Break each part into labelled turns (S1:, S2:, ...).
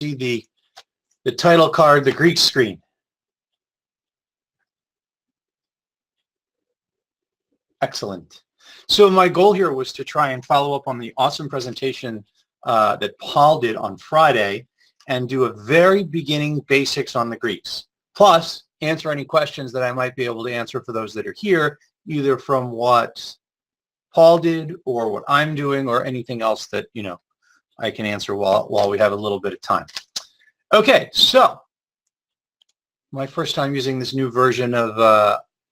S1: see the title card, the Greek screen. Excellent. So my goal here was to try and follow up on the awesome presentation that Paul did on Friday and do a very beginning basics on the Greeks. Plus, answer any questions that I might be able to answer for those that are here, either from what Paul did or what I'm doing or anything else that, you know, I can answer while we have a little bit of time. Okay, so my first time using this new version of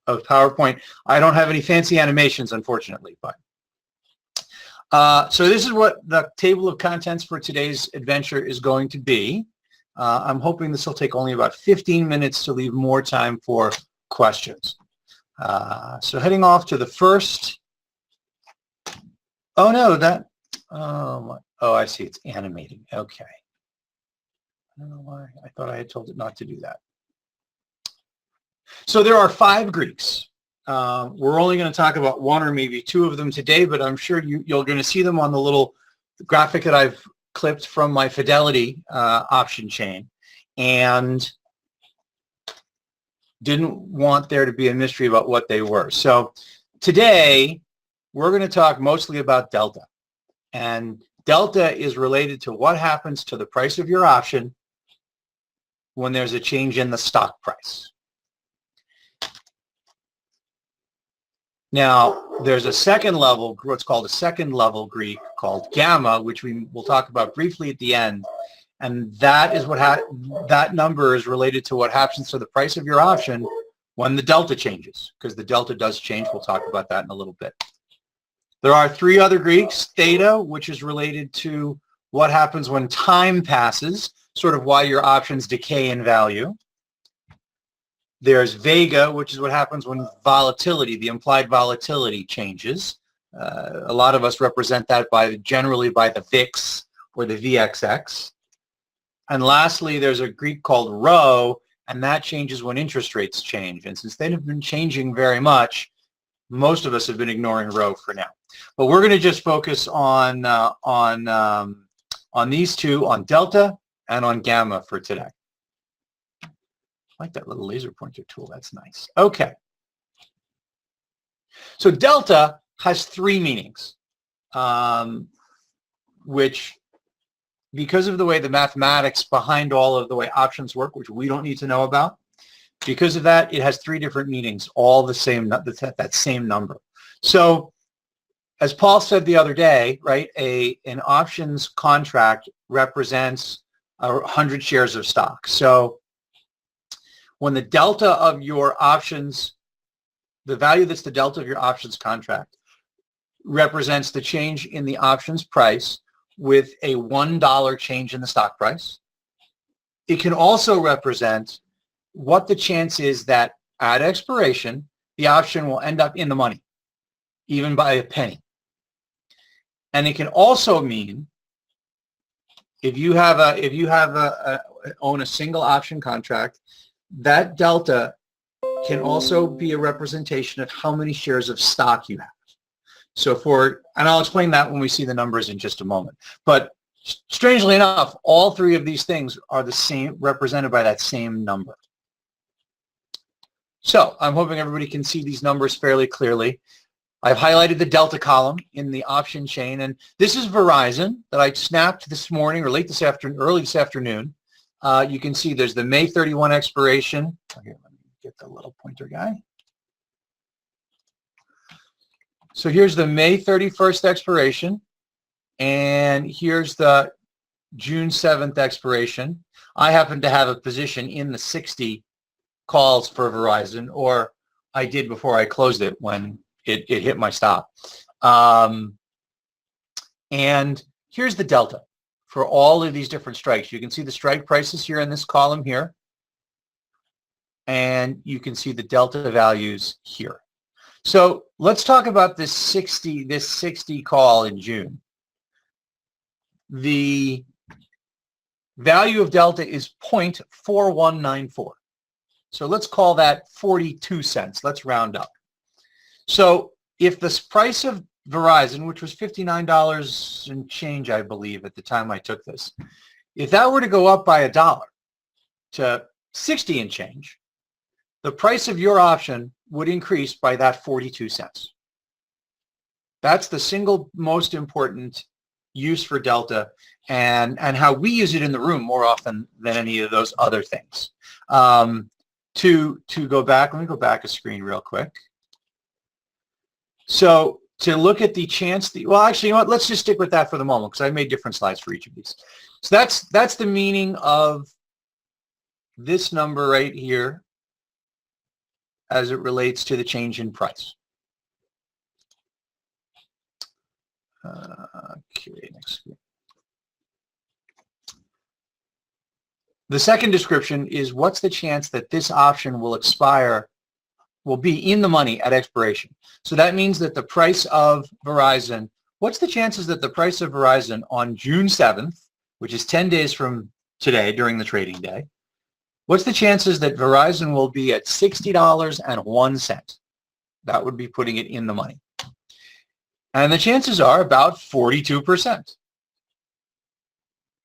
S1: PowerPoint. I don't have any fancy animations, unfortunately, but so this is what the table of contents for today's adventure is going to be. I'm hoping this will take only about 15 minutes to leave more time for questions. So heading off to the first. Oh no, I see, it's animating. Okay. I don't know why. I thought I had told it not to do that. So there are 5 Greeks. We're only going to talk about 1 or maybe 2 of them today, but I'm sure you're going to see them on the little graphic that I've clipped from my Fidelity option chain, and didn't want there to be a mystery about what they were. So today we're going to talk mostly about delta, and delta is related to what happens to the price of your option when there's a change in the stock price. Now, there's a second level, what's called a second level Greek called gamma, which we will talk about briefly at the end. And that is that number is related to what happens to the price of your option when the delta changes, because the delta does change. We'll talk about that in a little bit. There are 3 other Greeks, theta, which is related to what happens when time passes, sort of why your options decay in value. There's vega, which is what happens when volatility, the implied volatility changes. A lot of us represent that generally by the VIX or the VXX. And lastly, there's a Greek called rho, and that changes when interest rates change. And since they have been changing very much, most of us have been ignoring rho for now. But we're going to just focus on these 2, on delta and on gamma for today. I like that little laser pointer tool. That's nice. Okay. So delta has 3 meanings, which, because of the way the mathematics behind all of the way options work, which we don't need to know about, because of that, it has 3 different meanings, all the same, that same number. So as Paul said the other day, right, an options contract represents 100 shares of stock. So when the delta of your options, the value that's the delta of your options contract, represents the change in the options price with a $1 change in the stock price. It can also represent what the chance is that at expiration, the option will end up in the money, even by a penny. And it can also mean if you own a single option contract, that delta can also be a representation of how many shares of stock you have. So and I'll explain that when we see the numbers in just a moment. But strangely enough, all 3 of these things are the same, represented by that same number. So I'm hoping everybody can see these numbers fairly clearly. I've highlighted the delta column in the option chain, and this is Verizon that I snapped this morning or early this afternoon. You can see there's the May 31 expiration. Here, let me get the little pointer guy. So here's the May 31st expiration, and here's the June 7th expiration. I happen to have a position in the 60 calls for Verizon, or I did before I closed it when it hit my stop. And here's the delta for all of these different strikes. You can see the strike prices here in this column here, and you can see the delta values here. So let's talk about this 60 call in June. The value of delta is 0.4194. So let's call that 42 cents. Let's round up. So if the price of Verizon, which was $59 and change, I believe, at the time I took this, If that were to go up by $1 to 60 and change, the price of your option would increase by that 42 cents. That's the single most important use for delta, and how we use it in the room more often than any of those other things. To go back, let me go back a screen real quick. So to look at the chance, well, actually, you know what? Let's just stick with that for the moment because I made different slides for each of these. So that's the meaning of this number right here as it relates to the change in price. Okay, next screen. The second description is what's the chance that this option will expire, will be in the money at expiration. So that means that the price of Verizon, what's the chances that the price of Verizon on June 7th, which is 10 days from today during the trading day, what's the chances that Verizon will be at $60.01? That would be putting it in the money. And the chances are about 42%.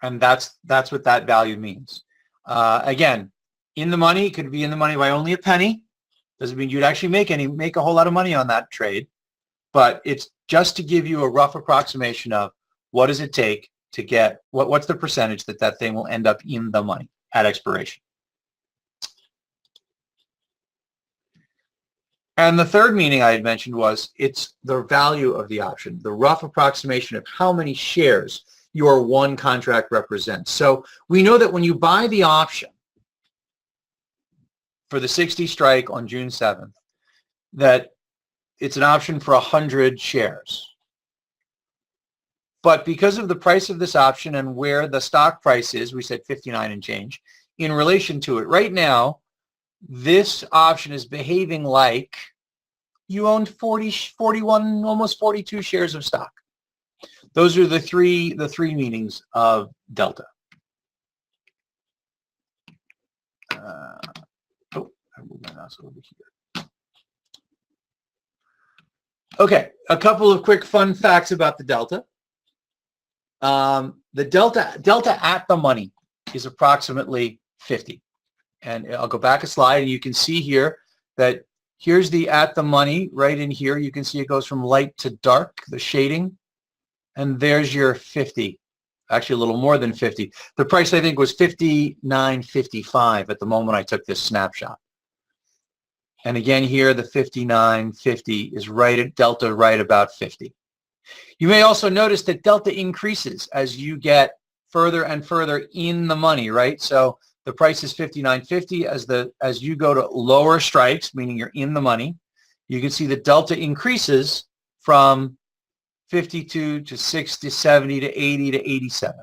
S1: And that's what that value means. Again, in the money, could be in the money by only a penny. Doesn't mean you'd actually make a whole lot of money on that trade, but it's just to give you a rough approximation of what does it take to get, what's the percentage that thing will end up in the money at expiration. And the third meaning I had mentioned was it's the value of the option, the rough approximation of how many shares your one contract represents. So we know that when you buy the option for the 60 strike on June 7th, that it's an option for 100 shares. But because of the price of this option and where the stock price is, we said 59 and change, in relation to it, right now, this option is behaving like you owned 40, 41, almost 42 shares of stock. Those are the three meanings of delta. I moved my mouse over here. Okay, a couple of quick fun facts about the delta. The delta at the money is approximately 50. And I'll go back a slide and you can see here that here's the at the money right in here. You can see it goes from light to dark, the shading. And there's your 50, actually a little more than 50. The price I think was $59.55 at the moment I took this snapshot. And again here, the $59.50 is right at delta, right about 50. You may also notice that delta increases as you get further and further in the money, right? So the price is $59.50 as you go to lower strikes, meaning you're in the money. You can see the delta increases from 52 to 60, 70 to 80 to 87.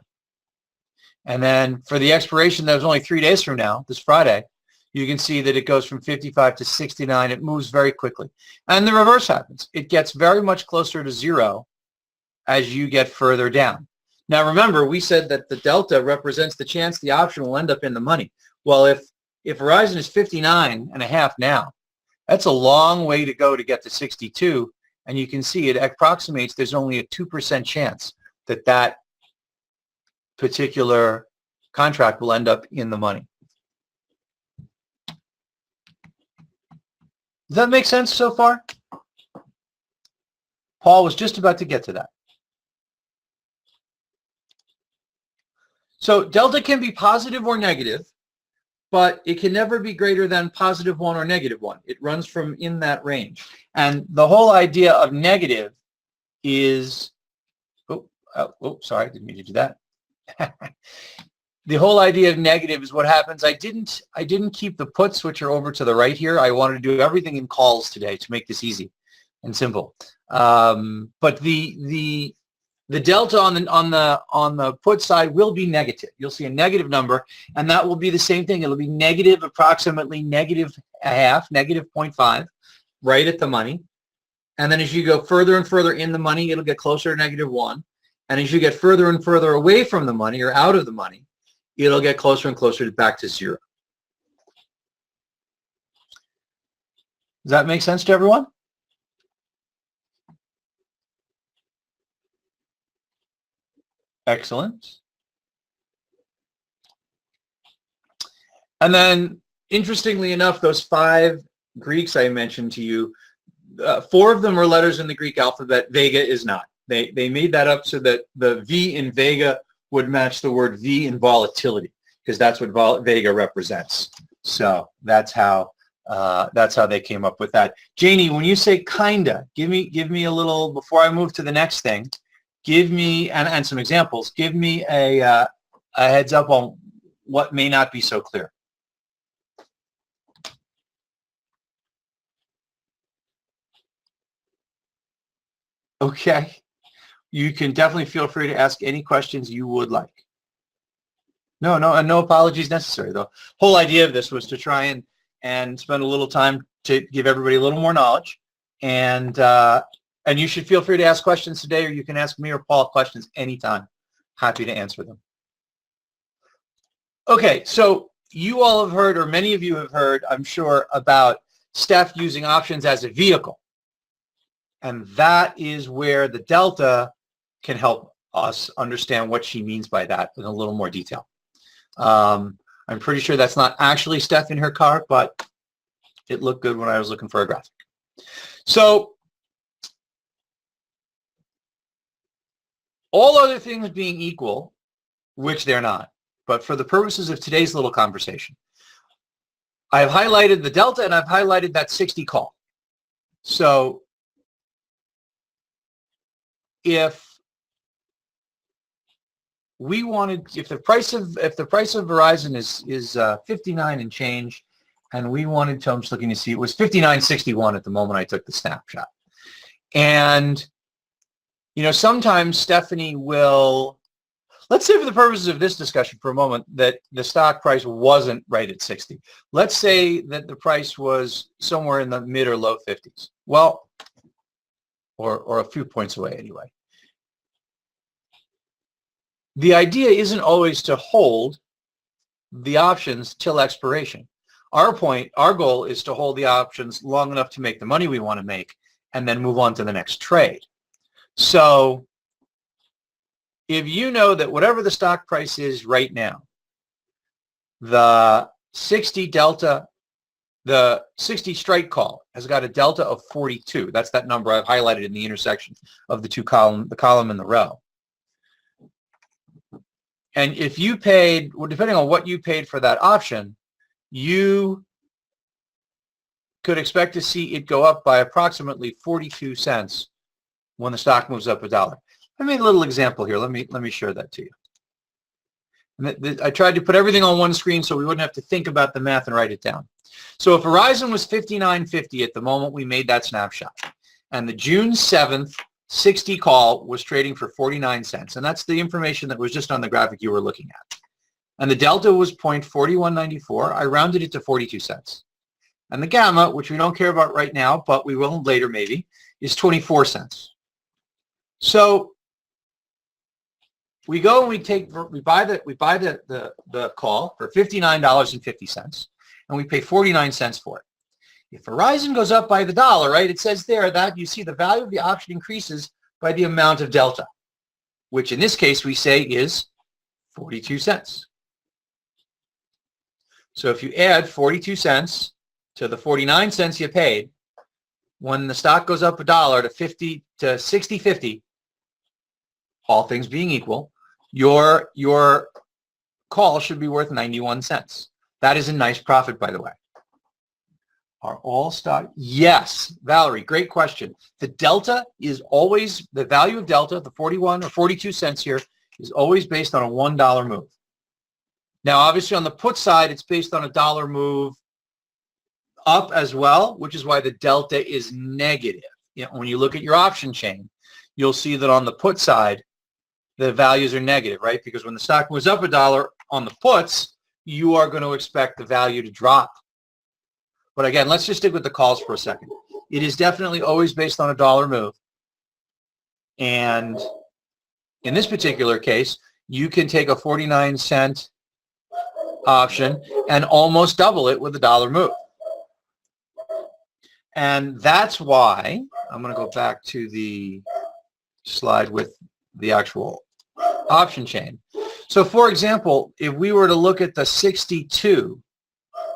S1: And then for the expiration that was only 3 days from now, this Friday, you can see that it goes from 55 to 69. It moves very quickly. And the reverse happens. It gets very much closer to zero as you get further down. Now remember, we said that the delta represents the chance the option will end up in the money. Well, if Verizon is 59.5 now, that's a long way to go to get to 62. And you can see it approximates there's only a 2% chance that that particular contract will end up in the money. Does that make sense so far? Paul was just about to get to that. So delta can be positive or negative, but it can never be greater than +1 or -1. It runs from in that range. And the whole idea of negative is, sorry, I didn't mean to do that. The whole idea of negative is what happens. I didn't keep the puts, which are over to the right here. I wanted to do everything in calls today to make this easy and simple. But the delta on the put side will be negative. You'll see a negative number, and that will be the same thing. It'll be negative, approximately -0.5, -0.5, right at the money. And then as you go further and further in the money, it'll get closer to -1. And as you get further and further away from the money or out of the money, it'll get closer and closer back to zero. Does that make sense to everyone? Excellent. And then, interestingly enough, those 5 Greeks I mentioned to you, 4 of them are letters in the Greek alphabet. Vega is not. They made that up so that the V in Vega would match the word V in volatility, because that's what Vega represents. So that's how they came up with that. Janie, when you say kinda, give me a little, before I move to the next thing, give me, and some examples, give me a heads up on what may not be so clear. Okay. You can definitely feel free to ask any questions you would like. No apologies necessary. The whole idea of this was to try and spend a little time to give everybody a little more knowledge. And you should feel free to ask questions today, or you can ask me or Paul questions anytime. Happy to answer them. Okay, so you all have heard, or many of you have heard, I'm sure, about Steph using options as a vehicle. And that is where the delta can help us understand what she means by that in a little more detail. I'm pretty sure that's not actually Steph in her car, but it looked good when I was looking for a graphic. So all other things being equal, which they're not, but for the purposes of today's little conversation, I've highlighted the delta and I've highlighted that 60 call. So if we wanted, if the price of Verizon is 59 and change, and we wanted to, I'm just looking to see, it was 59.61 at the moment I took the snapshot. And sometimes Stephanie will, let's say for the purposes of this discussion for a moment that the stock price wasn't right at 60. Let's say that the price was somewhere in the mid or low 50s. Well, or a few points away anyway. The idea isn't always to hold the options till expiration. Our goal is to hold the options long enough to make the money we want to make and then move on to the next trade. So if you know that whatever the stock price is right now, the 60 delta, the 60 strike call has got a delta of 42. That's that number I've highlighted in the intersection of the the column and the row. And if you paid, well, depending on what you paid for that option, you could expect to see it go up by approximately 42 cents when the stock moves up $1. I made a little example here. Let me share that to you. And I tried to put everything on one screen so we wouldn't have to think about the math and write it down. So if Verizon was 59.50 at the moment we made that snapshot, and the June 7th 60 call was trading for 49 cents, and that's the information that was just on the graphic you were looking at. And the delta was 0.4194. I rounded it to 42 cents. And the gamma, which we don't care about right now, but we will later maybe, is 24 cents. So we go and we buy the call for $59.50, and we pay 49 cents for it. If Verizon goes up by the dollar, right, it says there that you see the value of the option increases by the amount of delta, which in this case we say is 42 cents. So if you add 42 cents to the 49 cents you paid, when the stock goes up $1 to 60.50, all things being equal, your call should be worth 91 cents. That is a nice profit, by the way. Are all stock? Yes, Valerie, great question. The delta is always, the value of delta, the 41 or 42 cents here, is always based on a $1 move. Now, obviously on the put side, it's based on a $1 move up as well, which is why the delta is negative. When you look at your option chain, you'll see that on the put side, the values are negative, right? Because when the stock moves up $1 on the puts, you are going to expect the value to drop. But again, let's just stick with the calls for a second. It is definitely always based on a $1 move. And in this particular case, you can take a 49 cent option and almost double it with a $1 move. And that's why, I'm going to go back to the slide with the actual option chain. So for example, if we were to look at the 62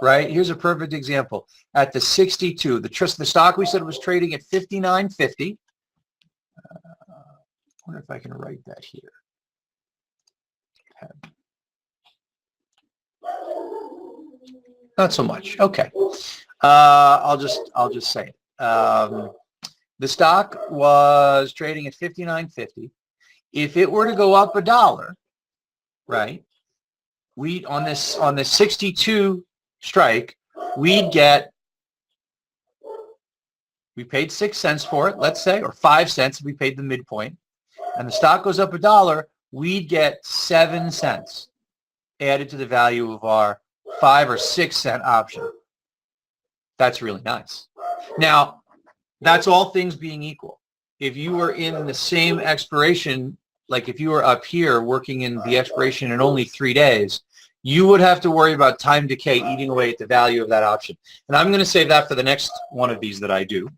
S1: right? Here's a perfect example. At the 62, the stock we said was trading at 59.50. I wonder if I can write that here. Not so much. Okay. I'll just say it. The stock was trading at 59.50. If it were to go up $1, right? We on this 62 strike, we paid 6 cents for it, let's say, or 5 cents if we paid the midpoint, and the stock goes up $1, we'd get 7 cents added to the value of our 5 or 6 cent option. That's really nice. Now, that's all things being equal. If you were in the same expiration, like if you were up here working in the expiration in only 3 days, you would have to worry about time decay eating away at the value of that option. And I'm going to save that for the next one of these that I do.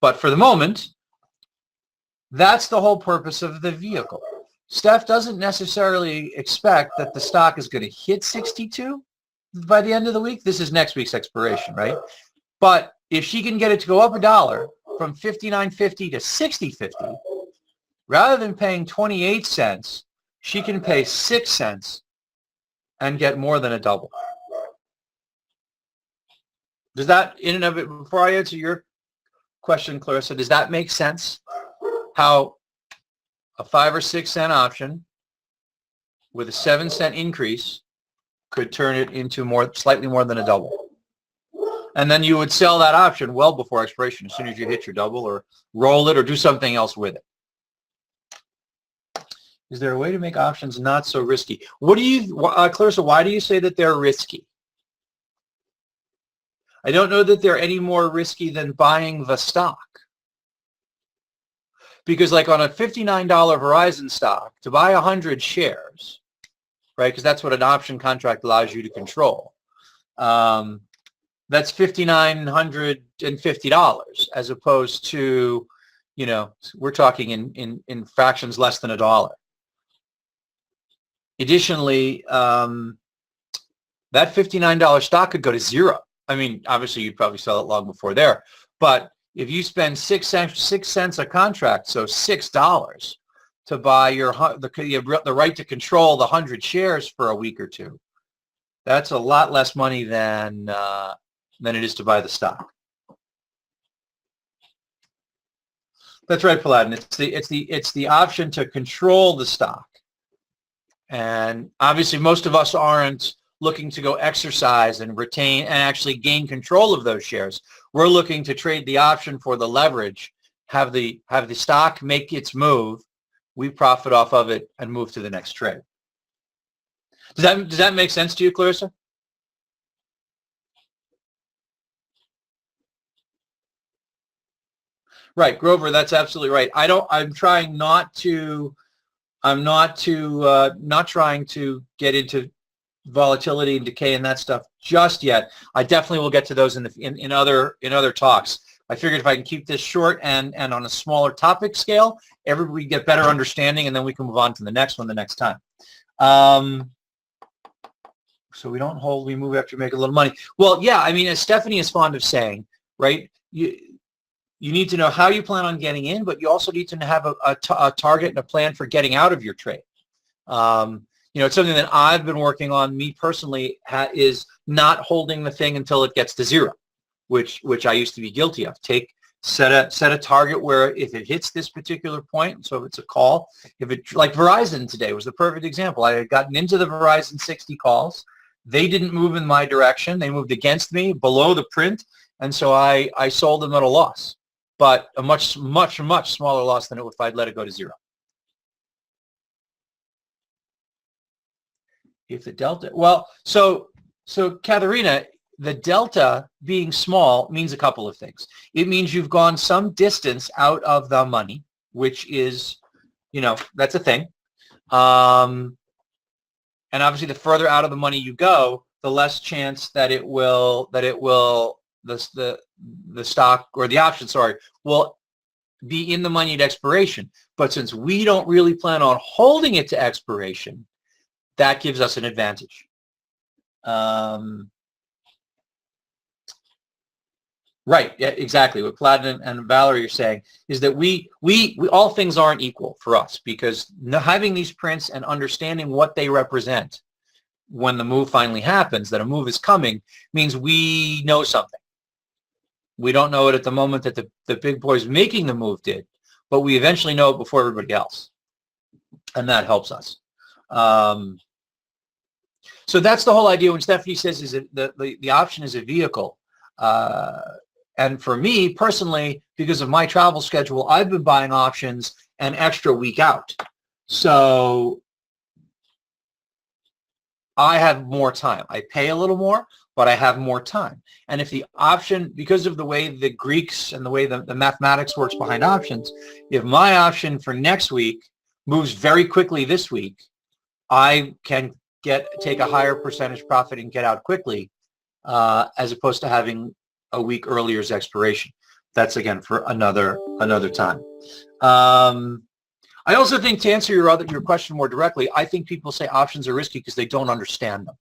S1: But for the moment, that's the whole purpose of the vehicle. Steph doesn't necessarily expect that the stock is going to hit 62 by the end of the week. This is next week's expiration, right? But if she can get it to go up $1 from 59.50 to 60.50, rather than paying 28 cents, she can pay 6 cents and get more than a double. Does that, in and of it, before I answer your question, Clarissa, does that make sense? How a 5 or 6 cent option with a 7 cent increase could turn it into slightly more than a double. And then you would sell that option well before expiration as soon as you hit your double, or roll it or do something else with it. Is there a way to make options not so risky? What do you, Clarissa, why do you say that they're risky? I don't know that they're any more risky than buying the stock. Because like on a $59 Verizon stock, to buy 100 shares, right, because that's what an option contract allows you to control, that's $5,950 as opposed to, you know, we're talking in fractions less than $1. Additionally, that $59 stock could go to zero. I mean, obviously, you'd probably sell it long before there. But if you spend 6 cents a contract, so $6 to buy the right to control the 100 shares for a week or two, that's a lot less money than it is to buy the stock. That's right, Paladin. It's the option to control the stock. And obviously, most of us aren't looking to go exercise and retain and actually gain control of those shares. We're looking to trade the option for the leverage, have the stock make its move, we profit off of it, and move to the next trade. Does that make sense to you, Clarissa? Right, Grover, that's absolutely right. I'm not trying to get into volatility and decay and that stuff just yet. I definitely will get to those in other talks. I figured if I can keep this short and on a smaller topic scale, everybody get better understanding, and then we can move on to the next one the next time. So we don't hold, we move after we make a little money. Well, yeah, I mean, as Stephanie is fond of saying, right, you need to know how you plan on getting in, but you also need to have a target and a plan for getting out of your trade. You know, it's something that I've been working on, me personally, is not holding the thing until it gets to zero, which I used to be guilty of. Set a target where if it hits this particular point, so if it's a call, like Verizon today was the perfect example. I had gotten into the Verizon 60 calls. They didn't move in my direction. They moved against me below the print, and so I sold them at a loss, but a much, much, much smaller loss than if I'd let it go to zero. If the delta, well, so Katharina, the delta being small means a couple of things. It means you've gone some distance out of the money, which is, you know, that's a thing. And obviously, the further out of the money you go, the less chance that the stock or the option, will be in the money at expiration. But since we don't really plan on holding it to expiration, that gives us an advantage. Right. Yeah, exactly. What Plaid and Valerie are saying is that we all things aren't equal for us, because having these prints and understanding what they represent when the move finally happens, that a move is coming, means we know something. We don't know it at the moment that the big boys making the move did, but we eventually know it before everybody else. And that helps us. So that's the whole idea when Stephanie says is that the option is a vehicle. And for me personally, because of my travel schedule, I've been buying options an extra week out. So I have more time. I pay a little more, but I have more time. And if the option, because of the way the Greeks and the way the mathematics works behind options, if my option for next week moves very quickly this week, I can take a higher percentage profit and get out quickly, as opposed to having a week earlier's expiration. That's again for another time. I also think, to answer your question more directly, I think people say options are risky because they don't understand them.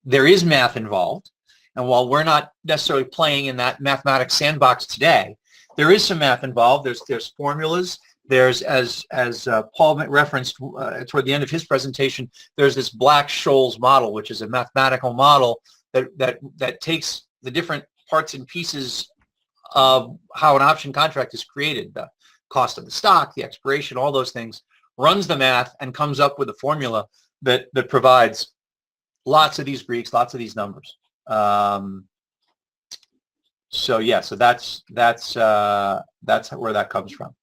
S1: There is math involved, and while we're not necessarily playing in that mathematics sandbox today, there is some math involved. There's formulas. There's, as Paul referenced toward the end of his presentation, there's this Black-Scholes model, which is a mathematical model that takes the different parts and pieces of how an option contract is created, the cost of the stock, the expiration, all those things, runs the math and comes up with a formula that provides lots of these Greeks, lots of these numbers. So yeah, so that's where that comes from.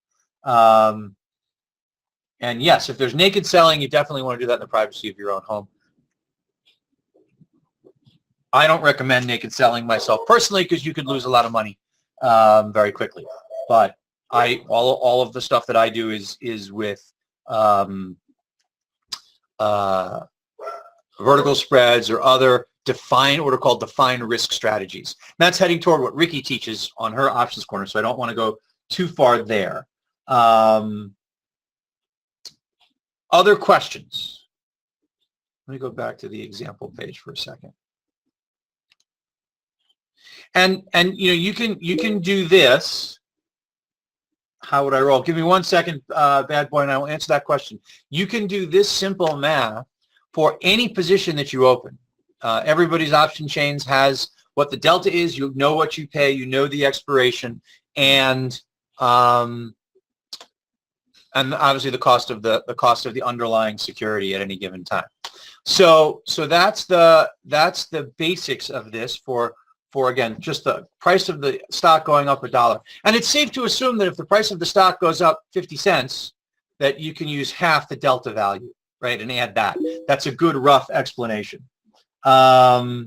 S1: And yes, if there's naked selling, you definitely want to do that in the privacy of your own home. I don't recommend naked selling myself personally, because you could lose a lot of money very quickly. But all of the stuff that I do is with vertical spreads or other what are called defined risk strategies. And that's heading toward what Ricky teaches on her options corner, so I don't want to go too far there. Other questions? Let me go back to the example page for a second. And you can do this. How would I roll? Give me 1 second, bad boy, and I will answer that question. You can do this simple math for any position that you open. Everybody's option chains has what the delta is. You know what you pay. You know the expiration, and obviously the cost of the underlying security at any given time. So that's the basics of this for again, just the price of the stock going up $1. And it's safe to assume that if the price of the stock goes up 50 cents, that you can use half the delta value, right, and add that. That's a good rough explanation. I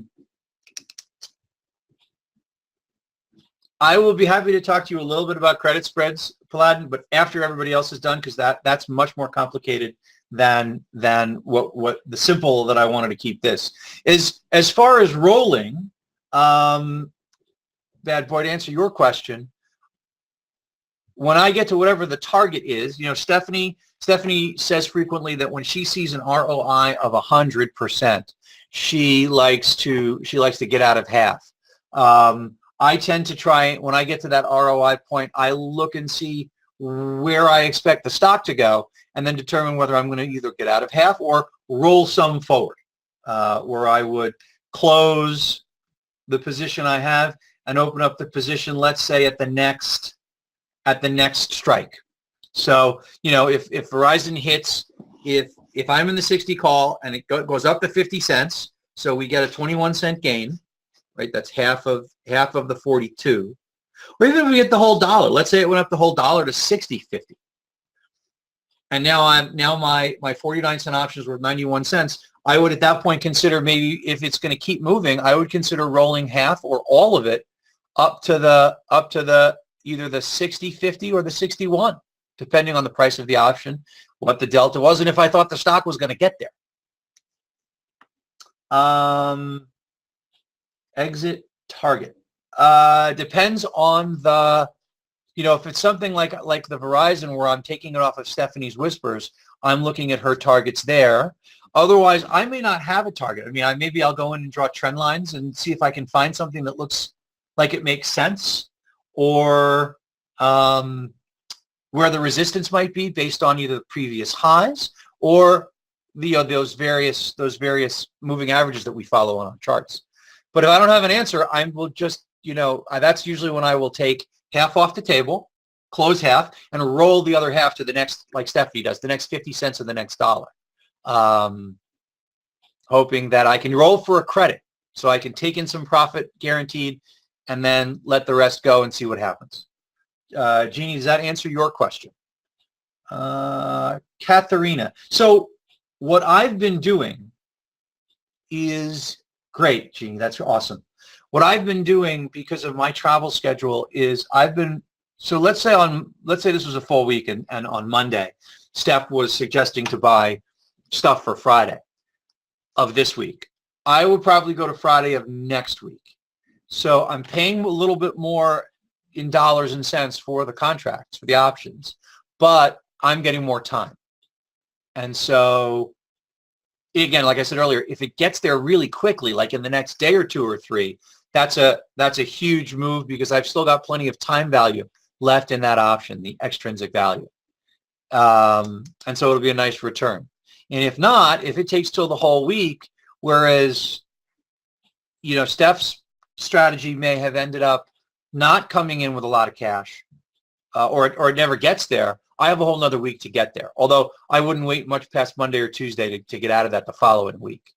S1: will be happy to talk to you a little bit about credit spreads, Paladin, but after everybody else is done, because that's much more complicated than what the simple that I wanted to keep this is. As far as rolling, bad boy, to answer your question, when I get to whatever the target is, Stephanie says frequently that when she sees an ROI of 100%, she likes to get out of half. I tend to try, when I get to that ROI point, I look and see where I expect the stock to go, and then determine whether I'm going to either get out of half or roll some forward, where I would close the position I have and open up the position, let's say at the next strike. So, if Verizon hits, if I'm in the 60 call and it goes up to 50 cents, so we get a 21-cent gain, right? That's half of the 42. Or even if we get the whole dollar, let's say it went up the whole dollar to 60.50. And now my 49-cent options were 91 cents. I would at that point consider, maybe if it's going to keep moving, I would consider rolling half or all of it up to the either the 60.50 or the 61, depending on the price of the option, what the delta was, and if I thought the stock was going to get there. Exit target depends on the, if it's something like the Verizon where I'm taking it off of Stephanie's whispers, I'm looking at her targets there. Otherwise, I may not have a target. I mean, maybe I'll go in and draw trend lines and see if I can find something that looks like it makes sense, or where the resistance might be based on either the previous highs or those various moving averages that we follow on our charts. But if I don't have an answer, I will just, that's usually when I will take half off the table, close half, and roll the other half to the next, like Stephanie does, the next 50 cents of the next dollar. Hoping that I can roll for a credit so I can take in some profit guaranteed and then let the rest go and see what happens. Jeannie, does that answer your question? Katharina. So what I've been doing is great, Jeannie. That's awesome. What I've been doing because of my travel schedule is so let's say this was a full week and on Monday, Steph was suggesting to buy stuff for Friday of this week. I would probably go to Friday of next week. So I'm paying a little bit more in dollars and cents for the contracts, for the options, but I'm getting more time. And so, again, like I said earlier, if it gets there really quickly, like in the next day or two or three, that's a huge move because I've still got plenty of time value left in that option, the extrinsic value. And so it'll be a nice return. And if not, if it takes till the whole week, whereas, Steph's strategy may have ended up not coming in with a lot of cash, or it never gets there, I have a whole nother week to get there. Although I wouldn't wait much past Monday or Tuesday to get out of that the following week.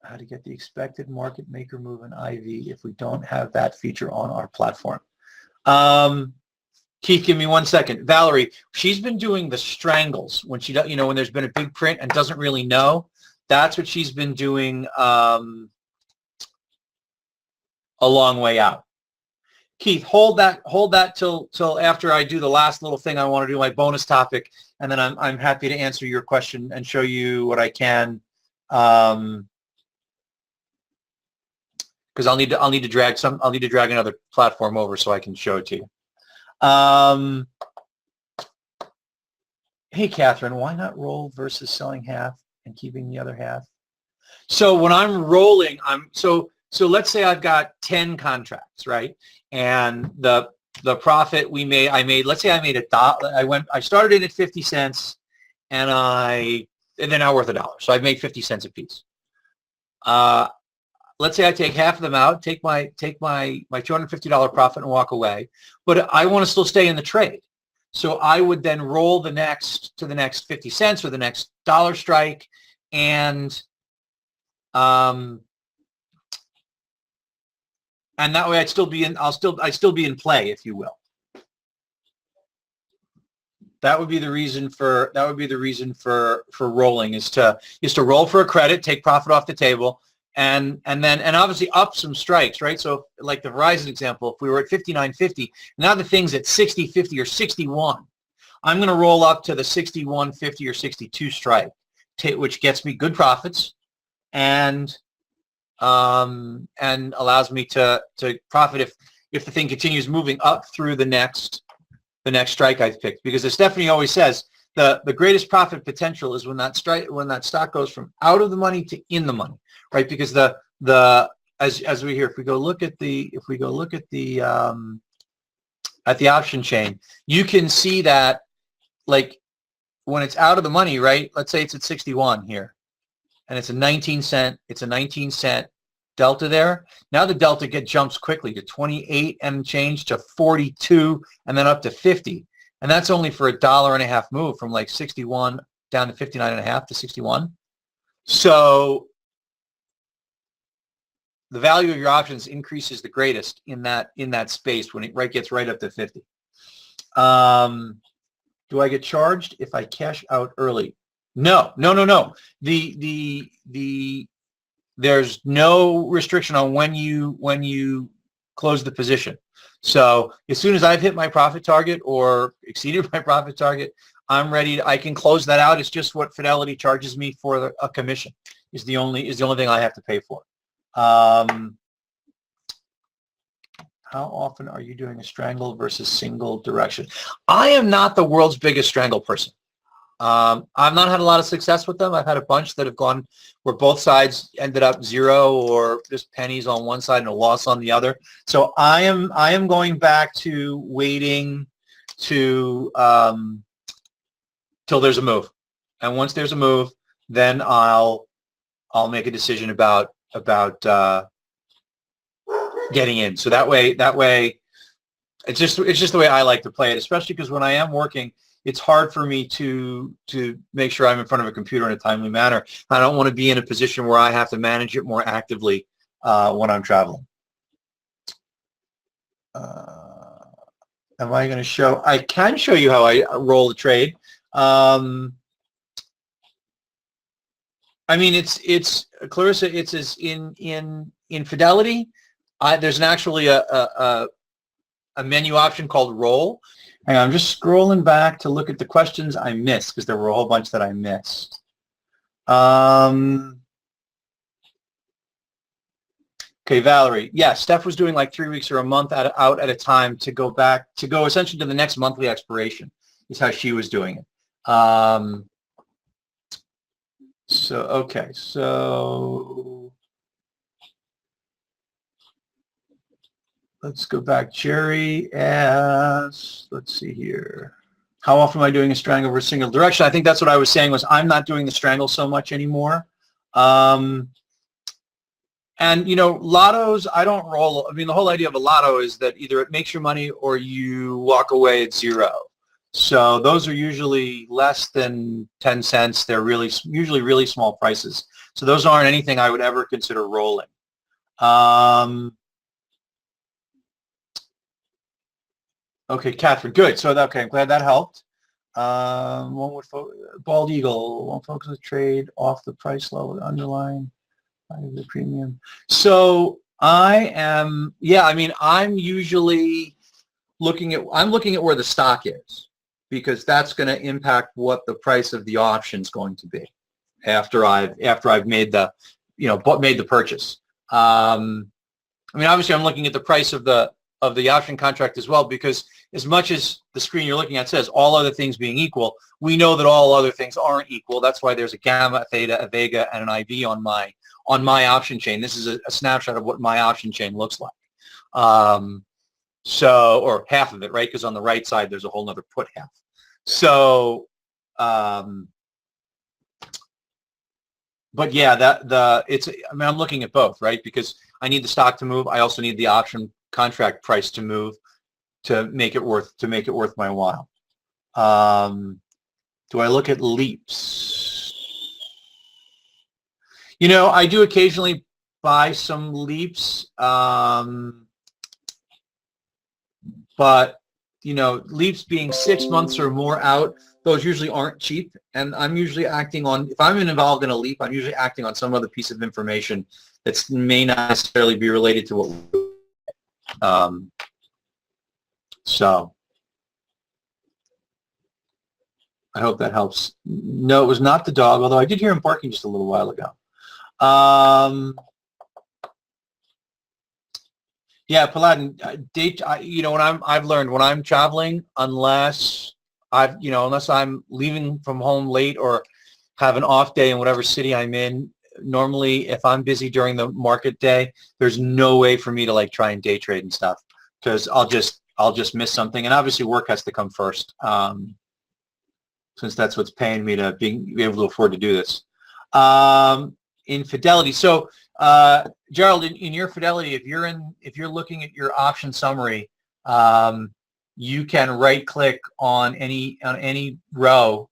S1: How to get the expected market maker move in IV if we don't have that feature on our platform. Keith, give me 1 second. Valerie, she's been doing the strangles when she, when there's been a big print and doesn't really know. That's what she's been doing a long way out. Keith, hold that till after I do the last little thing I want to do, my bonus topic, and then I'm happy to answer your question and show you what I can. Because I'll need to drag another platform over so I can show it to you. Hey, Catherine, why not roll versus selling half and keeping the other half? So when I'm rolling, so let's say I've got 10 contracts, right? And the profit let's say I made $1. I started it at 50 cents and they're now worth $1. So I've made 50 cents a piece. Let's say I take half of them out, take my $250 profit and walk away, but I want to still stay in the trade. So I would then roll to the next 50 cents or the next dollar strike, and that way I'd still be in play, if you will. That would be the reason for rolling is to roll for a credit, take profit off the table, and obviously up some strikes, right? So like the Verizon example, if we were at 59.50, now the thing's at 60.50 or 61, I'm going to roll up to the 61.50 or 62 strike, which gets me good profits and allows me to profit if the thing continues moving up through the next strike I've picked. Because as Stephanie always says, the greatest profit potential is when that stock goes from out of the money to in the money, right? Because as we hear, if we go look at the option chain, you can see that like when it's out of the money, right? Let's say it's at 61 here, and it's a 19 cent delta there. Now the delta jumps quickly to 28 and change to 42 and then up to 50. And that's only for $1.50 move from like 61 down to 59.5 to 61. So the value of your options increases the greatest in that space when it gets right up to 50. Do I get charged if I cash out early? No. There's no restriction on when you close the position. So as soon as I've hit my profit target or exceeded my profit target, I'm ready. I can close that out. It's just what Fidelity charges me for a commission is the only thing I have to pay for. How often are you doing a strangle versus single direction? I am not the world's biggest strangle person. I've not had a lot of success with them. I've had a bunch that have gone where both sides ended up zero or just pennies on one side and a loss on the other. So I am going back to waiting to till there's a move, and once there's a move, then I'll make a decision about getting in. So that way it's just the way I like to play it, especially because when I am working, it's hard for me to make sure I'm in front of a computer in a timely manner. I don't want to be in a position where I have to manage it more actively when I'm traveling. Am I going to show? I can show you how I roll the trade. I mean, it's Clarissa. It's as in Fidelity. There's actually a menu option called Roll. Hang on, I'm just scrolling back to look at the questions I missed because there were a whole bunch that I missed. Okay, Valerie. Yeah, Steph was doing like 3 weeks or a month out at a time to go essentially to the next monthly expiration is how she was doing it. So let's go back. Jerry asks, let's see here. How often am I doing a strangle over a single direction? I think that's what I was saying was I'm not doing the strangle so much anymore. And, you know, lottos, I don't roll. I mean, the whole idea of a lotto is that either it makes your money or you walk away at zero. So those are usually less than 10 cents. They're usually really small prices. So those aren't anything I would ever consider rolling. Okay, Catherine, good. So, okay, I'm glad that helped. One would Bald Eagle, won't focus on the trade off the price level, underlying the premium. So I'm usually looking at where the stock is because that's going to impact what the price of the option is going to be after I've made the purchase. I mean, obviously, I'm looking at the price of the option contract as well, because as much as the screen you're looking at says all other things being equal, we know that all other things aren't equal. That's why there's a gamma, a theta, a vega, and an IV on my option chain. This is a snapshot of what my option chain looks like. Or half of it, right? Because on the right side, there's a whole nother put half. So, but yeah, I'm looking at both, right? Because I need the stock to move. I also need the option contract price to move to make it worth my while. Do I look at leaps? You know, I do occasionally buy some leaps, but you know, leaps being 6 months or more out, those usually aren't cheap. And I'm usually acting on, if I'm involved in a leap, I'm usually acting on some other piece of information that may not necessarily be related to what we're doing. So I hope that helps. No, it was not the dog, although I did hear him barking just a little while ago. Yeah, Paladin, I've learned when I'm traveling, unless I'm leaving from home late or have an off day in whatever city I'm in, normally if I'm busy during the market day, there's no way for me to like try and day trade and stuff because I'll just miss something. And obviously work has to come first, since that's what's paying me to be able to afford to do this. In Fidelity. So Gerald, in your Fidelity, if you're looking at your option summary, you can right click on any row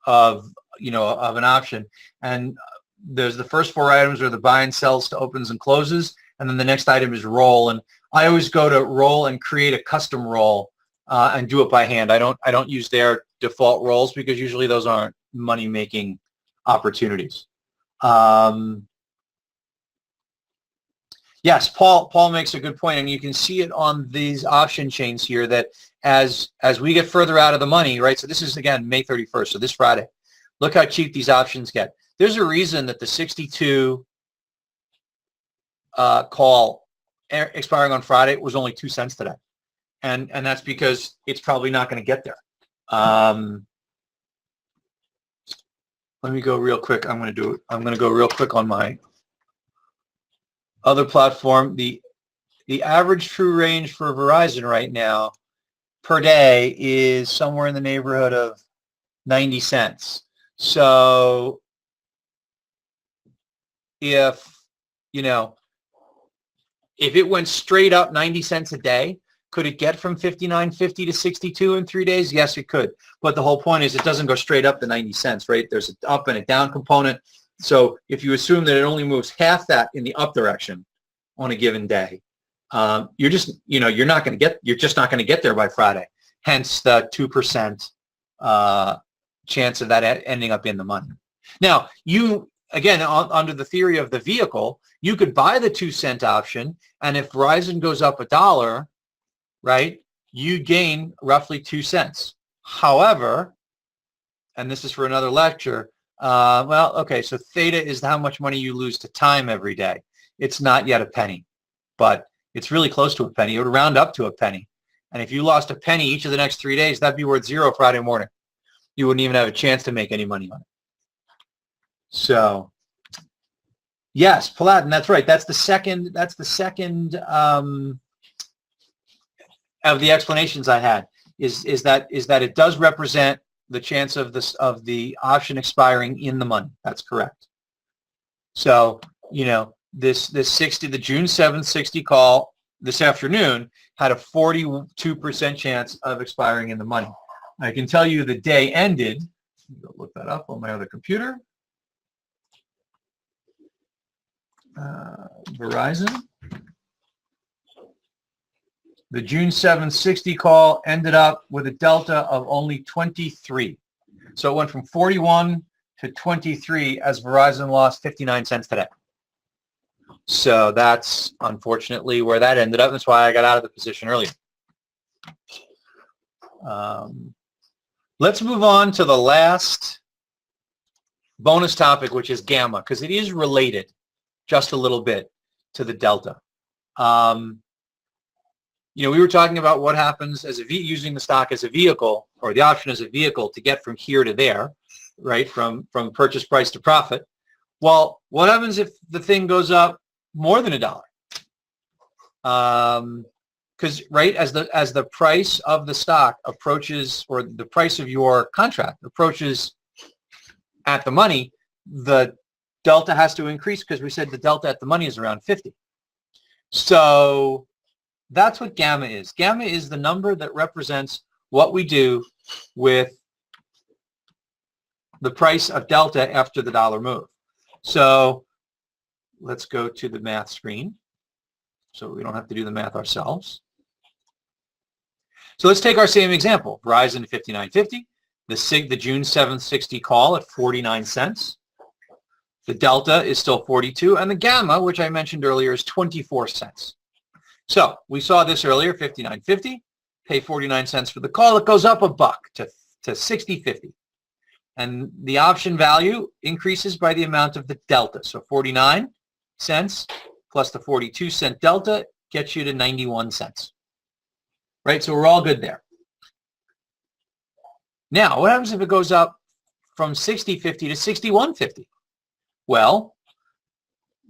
S1: of an option, and there's the first 4 items are the buy and sells to opens and closes, and then the next item is roll. And I always go to roll and create a custom roll and do it by hand. I don't use their default rolls because usually those aren't money making opportunities. Yes, Paul makes a good point, and you can see it on these option chains here that as we get further out of the money, right? So this is, again, May 31st, so this Friday. Look how cheap these options get. There's a reason that the 62 call expiring on Friday was only 2 cents today, and that's because it's probably not going to get there. Let me go real quick. I'm going to go real quick on my other platform. The average true range for Verizon right now per day is somewhere in the neighborhood of 90 cents. So if it went straight up 90 cents a day, could it get from 59.50 to 62 in 3 days? Yes, it could. But the whole point is it doesn't go straight up to 90 cents, right? There's an up and a down component. So if you assume that it only moves half that in the up direction on a given day, you're just not going to get there by Friday. Hence the 2% chance of that ending up in the money. Now, under the theory of the vehicle, you could buy the 2-cent option, and if Verizon goes up $1, right, you gain roughly 2 cents. However, and this is for another lecture, so theta is how much money you lose to time every day. It's not yet a penny, but it's really close to a penny. It would round up to a penny. And if you lost a penny each of the next 3 days, that'd be worth 0 Friday morning. You wouldn't even have a chance to make any money on it. So, yes, Paladin, that's right. That's the second of the explanations I had is that it does represent the chance of the option expiring in the money. That's correct. So, the June 7th 60 call this afternoon had a 42% chance of expiring in the money. I can tell you the day ended. Let me go look that up on my other computer. Verizon. The June 7th 60 call ended up with a delta of only 23. So it went from 41 to 23 as Verizon lost 59 cents today. So that's unfortunately where that ended up. That's why I got out of the position earlier. Let's move on to the last bonus topic, which is gamma, because it is related just a little bit to the delta. We were talking about what happens using the stock as a vehicle, or the option as a vehicle, to get from here to there, right, from purchase price to profit. Well, what happens if the thing goes up more than $1? Because right as the price of the stock approaches, or the price of your contract approaches at the money, the delta has to increase, because we said the delta at the money is around 50. So that's what gamma is. Gamma is the number that represents what we do with the price of delta after the dollar move. So let's go to the math screen so we don't have to do the math ourselves. So let's take our same example. Verizon 59.50, the June 7th 60 call at 49 cents. The delta is still 42, and the gamma, which I mentioned earlier, is 24 cents. So we saw this earlier, 59.50, pay 49 cents for the call. It goes up $1 to 60.50. And the option value increases by the amount of the delta. So 49 cents plus the 42 cent delta gets you to 91 cents. Right? So we're all good there. Now, what happens if it goes up from 60.50 to 61.50? Well,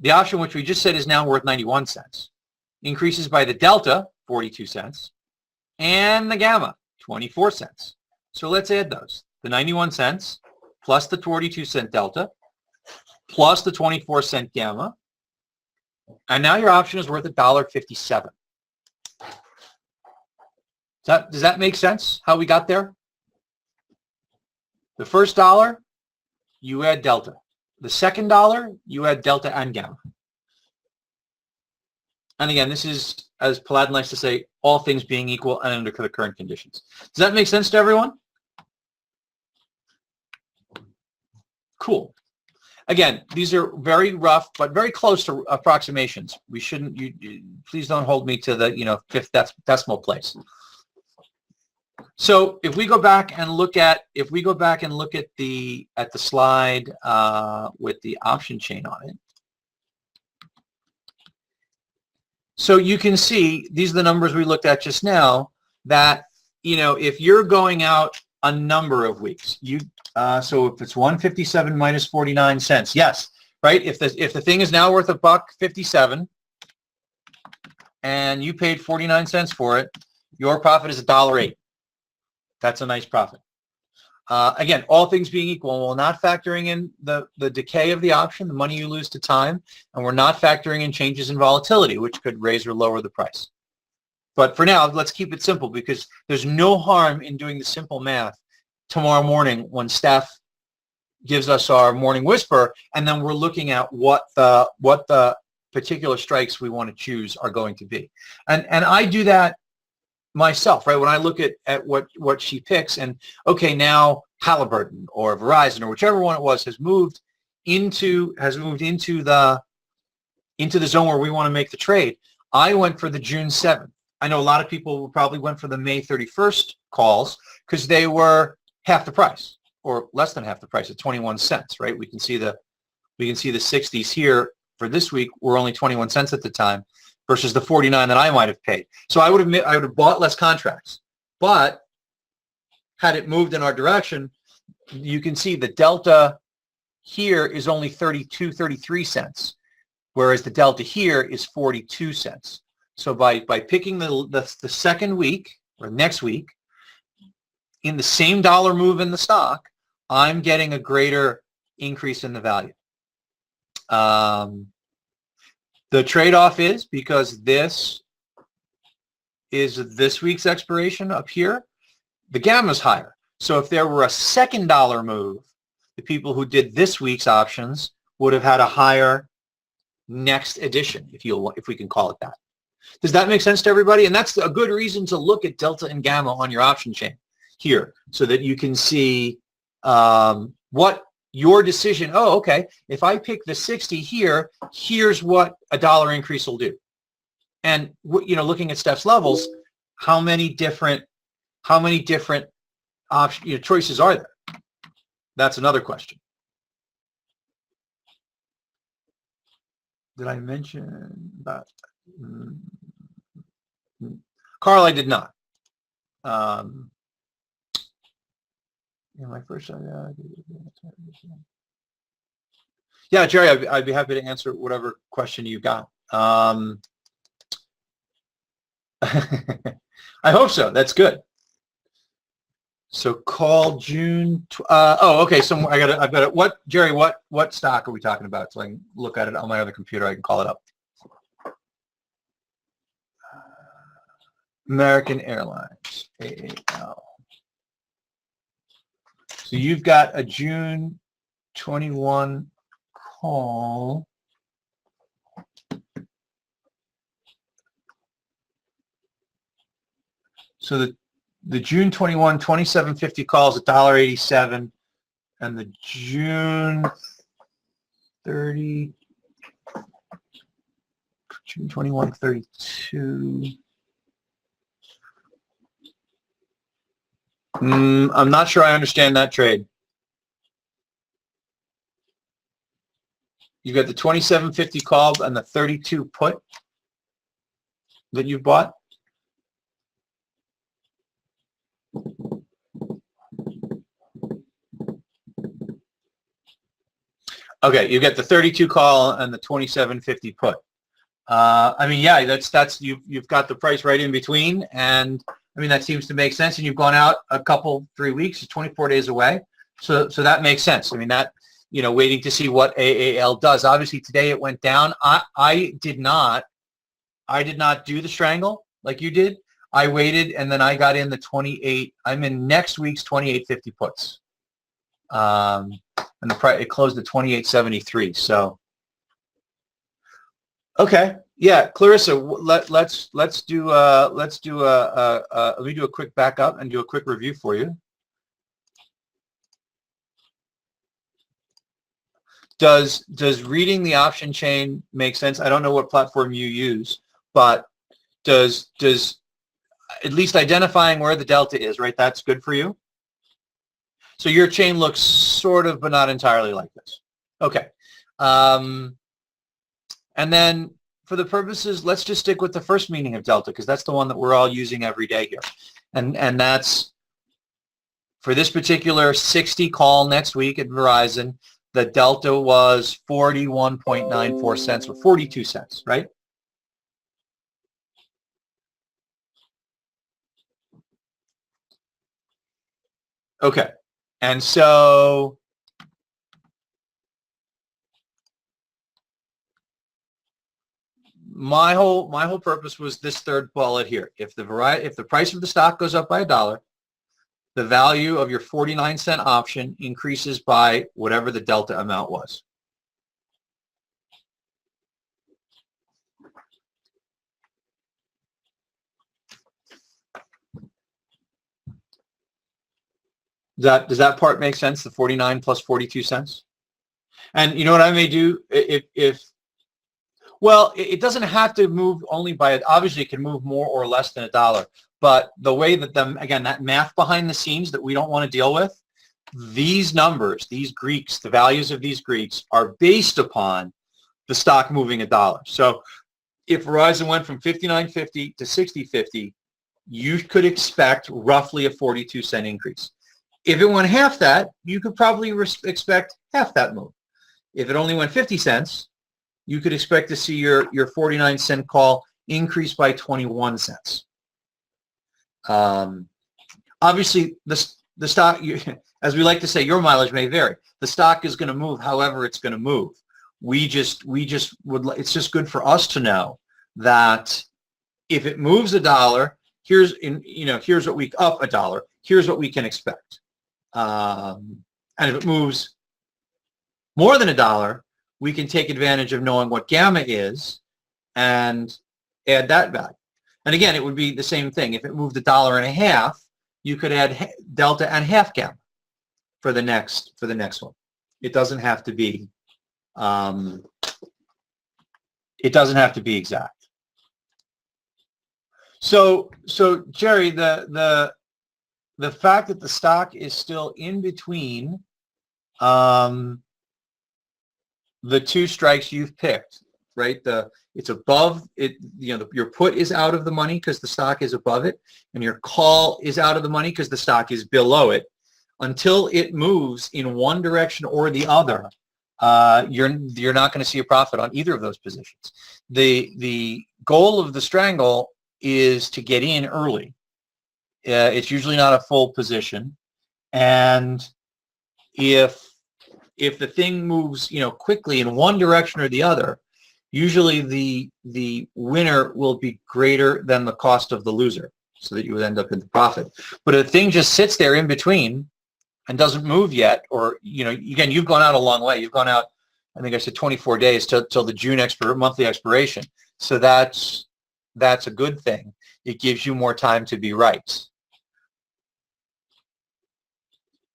S1: the option, which we just said is now worth 91 cents, increases by the delta, 42 cents, and the gamma, 24 cents. So let's add those. The 91 cents plus the 42 cent delta plus the 24 cent gamma. And now your option is worth $1.57. Does that make sense, how we got there? The first dollar, you add delta. The second dollar, you add delta and gamma. And again, this is, as Paladin likes to say, all things being equal and under the current conditions. Does that make sense to everyone? Cool. Again, these are very rough, but very close to approximations. We shouldn't, please don't hold me to the, fifth decimal place. So if we go back and look at, the slide with the option chain on it. So you can see, these are the numbers we looked at just now, that, if you're going out a number of weeks. So if it's 157 minus 49 cents, yes, right? If the thing is now worth $1.57 and you paid 49 cents for it, your profit is $1.08. That's a nice profit. Again, all things being equal, we're not factoring in the decay of the option, the money you lose to time, and we're not factoring in changes in volatility, which could raise or lower the price. But for now, let's keep it simple because there's no harm in doing the simple math tomorrow morning when Steph gives us our morning whisper, and then we're looking at what the particular strikes we want to choose are going to be. And I do that myself, right? When I look at what she picks, and okay, now Halliburton or Verizon or whichever one it was has moved into the zone where we want to make the trade. I went for the June 7th. I know a lot of people probably went for the May 31st calls because they were half the price or less than half the price at 21 cents, right? We can see the 60s here for this week were only 21 cents at the time versus the 49 that I might have paid. So I would have bought less contracts. But had it moved in our direction, you can see the delta here is only 33 cents, whereas the delta here is 42 cents. So by picking the second week or next week in the same dollar move in the stock, I'm getting a greater increase in the value. The trade-off is because this is this week's expiration up here, the gamma is higher. So if there were a second dollar move, the people who did this week's options would have had a higher next edition, if we can call it that. Does that make sense to everybody? And that's a good reason to look at delta and gamma on your option chain here so that you can see what your decision, oh, okay, if I pick the 60 here, here's what a dollar increase will do. And, looking at Steph's levels, how many different option, choices are there? That's another question. Did I mention that? Carl, I did not. My first yeah, Jerry, I'd be happy to answer whatever question you got. I hope so. That's good. So call June. Okay. So I've got it. What, Jerry? What stock are we talking about? So I can look at it on my other computer. I can call it up. American Airlines, AAL. So you've got a June 21 call. So the June 21 27.50 calls $1.87, and the June 30 June 21 32. I'm not sure I understand that trade. You got the 27.50 call and the 32 put that you bought. Okay, you get the 32 call and the 27.50 put. I mean, yeah, that's you've got the price right in between, and I mean that seems to make sense. And you've gone out a couple 3 weeks, 24 days away, so that makes sense. I mean that waiting to see what AAL does. Obviously today it went down. I did not do the strangle like you did. I waited and then I got in the 28. I'm in next week's 28.50 puts. And the price, it closed at 28.73. So, okay, yeah, Clarissa, let me do a quick backup and do a quick review for you. Does reading the option chain make sense? I don't know what platform you use, but does at least identifying where the delta is, right? That's good for you. So your chain looks sort of, but not entirely like this. Okay. And then for the purposes, let's just stick with the first meaning of delta because that's the one that we're all using every day here. And that's For this particular 60 call next week at Verizon, the delta was 41.94 cents or 42 cents, right? Okay. And so my whole purpose was this third bullet here. If the price of the stock goes up by $1, the value of your 49-cent option increases by whatever the delta amount was. Does that part make sense? The 49 plus 42 cents? And you know what I may do well, it doesn't have to move only by, obviously it can move more or less than $1, but the way that again, that math behind the scenes that we don't want to deal with, these numbers, these Greeks, the values of these Greeks are based upon the stock moving $1. So if Verizon went from 59.50 to 60.50, you could expect roughly a 42-cent increase. If it went half that, you could probably expect half that move. If it only went 50 cents, you could expect to see your 49-cent call increase by 21 cents. Obviously, the stock, as we like to say, your mileage may vary. The stock is going to move however it's going to move. It's just good for us to know that if it moves $1, here's what we up $1. Here's what we can expect. And if it moves more than $1, we can take advantage of knowing what gamma is and add that value. And again, it would be the same thing. If it moved $1.50, you could add delta and half gamma for the next one. It doesn't have to be exact. So Jerry, the fact that the stock is still in between the two strikes you've picked, right? It's above it. Your put is out of the money because the stock is above it, and your call is out of the money because the stock is below it. Until it moves in one direction or the other, you're not going to see a profit on either of those positions. The goal of the strangle is to get in early. It's usually not a full position, and if the thing moves, quickly in one direction or the other, usually the winner will be greater than the cost of the loser, so that you would end up in the profit. But if the thing just sits there in between and doesn't move yet, or again, you've gone out a long way. You've gone out, I think I said 24 days till the June monthly expiration. So that's a good thing. It gives you more time to be right.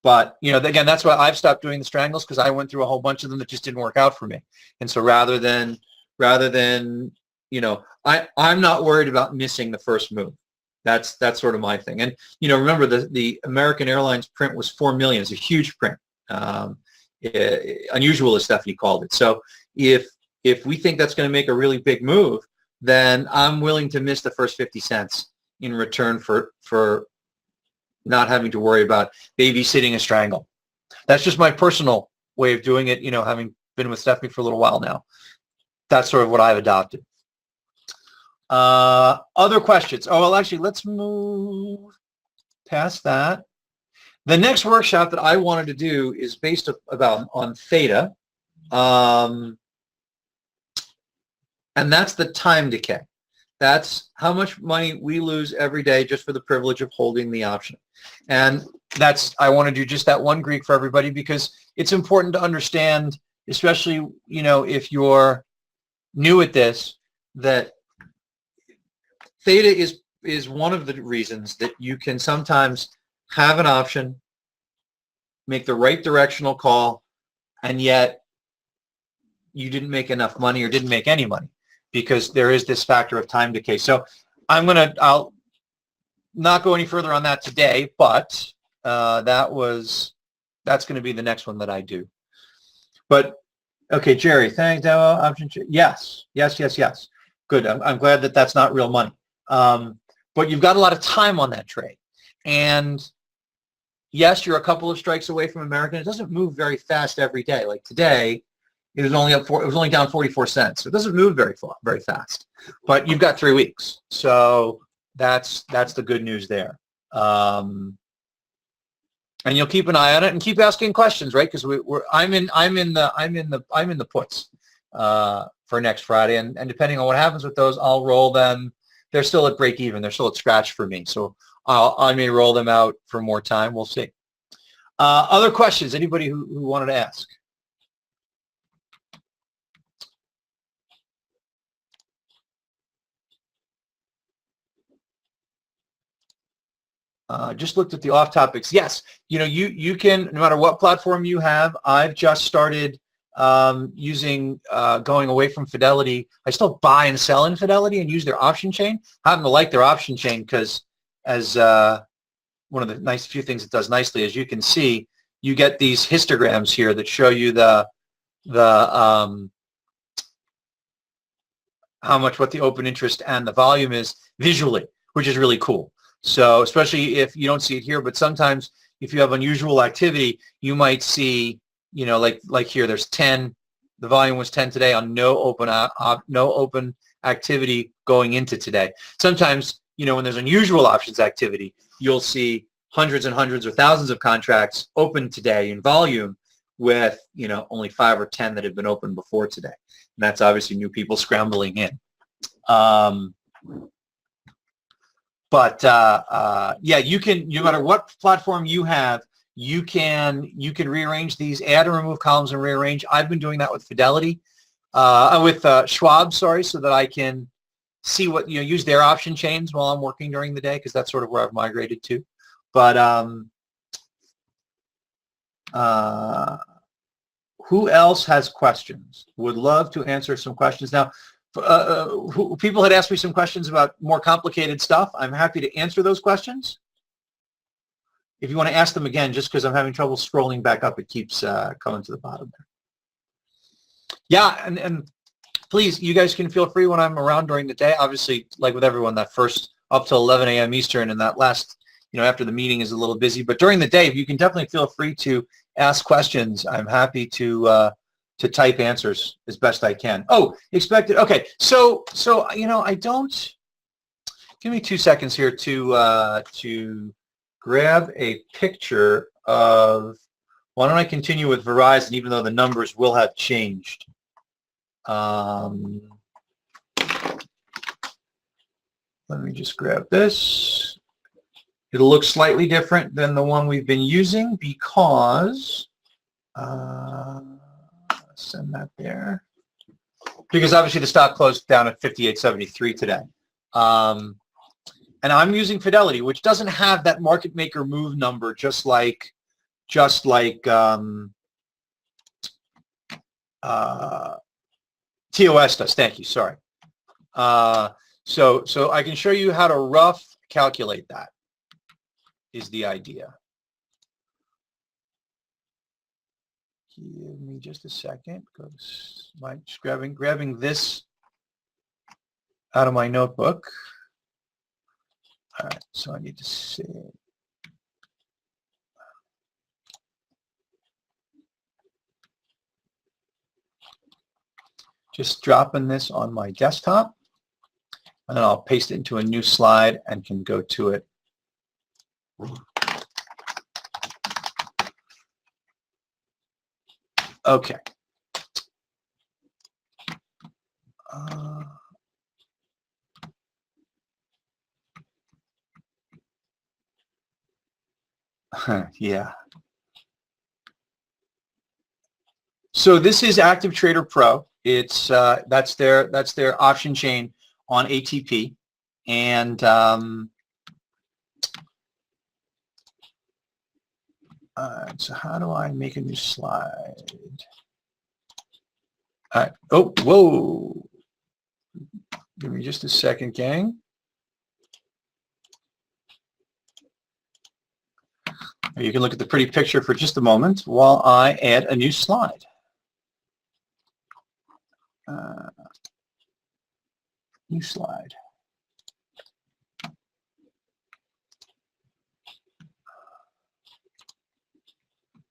S1: But, again, that's why I've stopped doing the strangles, because I went through a whole bunch of them that just didn't work out for me. And so rather than I'm not worried about missing the first move. That's sort of my thing. And, remember the American Airlines print was 4 million. It's a huge print. Unusual, as Stephanie called it. So if we think that's going to make a really big move, then I'm willing to miss the first 50 cents in return for not having to worry about babysitting a strangle. That's just my personal way of doing it, having been with Stephanie for a little while now. That's sort of what I've adopted. Other questions? Oh, well, actually, let's move past that. The next workshop that I wanted to do is based on theta, and that's the time decay. That's how much money we lose every day just for the privilege of holding the option. And I want to do just that one Greek for everybody, because it's important to understand, especially, if you're new at this, that theta is one of the reasons that you can sometimes have an option, make the right directional call, and yet you didn't make enough money or didn't make any money, because there is this factor of time decay. So I'll not go any further on that today, but that's going to be the next one that I do. But okay, Jerry, thanks. Demo option. Yes. Good. I'm glad that that's not real money. But you've got a lot of time on that trade, and yes, you're a couple of strikes away from American. It doesn't move very fast every day. Like today, it was only it was only down 44 cents. So it doesn't move very fast. But you've got 3 weeks, so that's the good news there. And you'll keep an eye on it and keep asking questions, right? Because I'm in the puts for next Friday, and depending on what happens with those, I'll roll them. They're still at break even. They're still at scratch for me, so I may roll them out for more time. We'll see. Other questions? Anybody who wanted to ask? Just looked at the off topics. Yes, you can, no matter what platform you have. I've just started using going away from Fidelity. I still buy and sell in Fidelity and use their option chain. I happen to like their option chain because, as one of the nice few things it does nicely, as you can see, you get these histograms here that show you what the open interest and the volume is visually, which is really cool. So especially if you don't see it here, but sometimes if you have unusual activity, you might see, like here, there's 10. The volume was 10 today on no open activity going into today. Sometimes, when there's unusual options activity, you'll see hundreds and hundreds or thousands of contracts open today in volume with, only 5 or 10 that have been open before today. And that's obviously new people scrambling in. But yeah, you can, no matter what platform you have, you can rearrange these, add and remove columns and rearrange. I've been doing that with Fidelity, with Schwab, sorry, so that I can see what, use their option chains while I'm working during the day, because that's sort of where I've migrated to. But who else has questions? Would love to answer some questions. Now, people had asked me some questions about more complicated stuff. I'm happy to answer those questions. If you want to ask them again, just because I'm having trouble scrolling back up, it keeps coming to the bottom there. Yeah, and please, you guys can feel free when I'm around during the day. Obviously, like with everyone, that first up till 11 a.m. Eastern and that last, after the meeting is a little busy. But during the day, you can definitely feel free to ask questions. I'm happy to type answers as best I can. Oh, expected. Okay, so I don't. Give me 2 seconds here to grab a picture of. Why don't I continue with Verizon, even though the numbers will have changed? Let me just grab this. It'll look slightly different than the one we've been using because. Send that there. Because obviously the stock closed down at 58.73 today. And I'm using Fidelity, which doesn't have that market maker move number, just like TOS does. Thank you. Sorry. So I can show you how to rough calculate that, is the idea. Give me just a second, because I'm just grabbing this out of my notebook. All right, so I need to see. Just dropping this on my desktop, and then I'll paste it into a new slide and can go to it. Okay. Yeah. So this is Active Trader Pro. It's that's their option chain on ATP, and so how do I make a new slide? All right. Oh, whoa. Give me just a second, gang. You can look at the pretty picture for just a moment while I add a new slide. New slide.